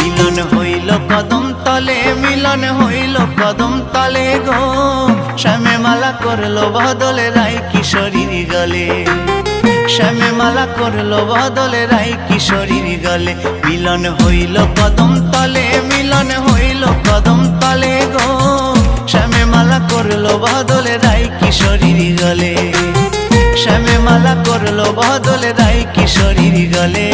মিলন হইল কদম তলে, মিলন হইল কদম তলে গো। শ্যামে মালা করলো বদলে রায় কিশোরীর গলে, শ্যামে মালা করলো বদলে রায় কিশোরীর গলে। মিলন হইল কদম তলে, মিলন হইল কদম তলে গো। শ্যামে মালা করলো বদলে রায় কিশোরীর গলে, শ্যামে মালা করলো বদলে রায় কিশোরীর গলে।